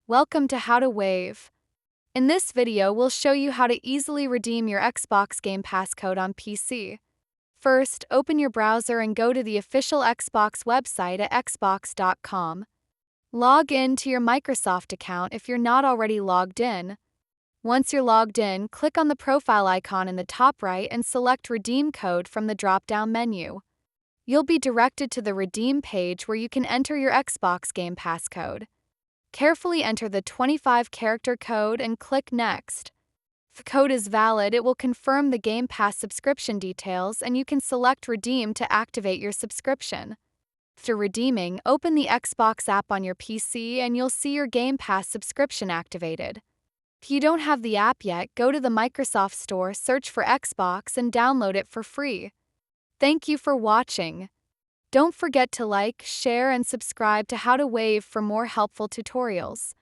Welcome to How to Wave. In this video, we'll show you how to easily redeem your Xbox Game Pass code on PC. First, open your browser and go to the official Xbox website at xbox.com. Log in to your Microsoft account if you're not already logged in. Once you're logged in, click on the profile icon in the top right and select Redeem Code from the drop-down menu. You'll be directed to the Redeem page where you can enter your Xbox Game Pass code. Carefully enter the 25-character code and click Next. If the code is valid, it will confirm the Game Pass subscription details and you can select Redeem to activate your subscription. After redeeming, open the Xbox app on your PC and you'll see your Game Pass subscription activated. If you don't have the app yet, go to the Microsoft Store, search for Xbox and download it for free. Thank you for watching. Don't forget to like, share, and subscribe to How to Wave for more helpful tutorials.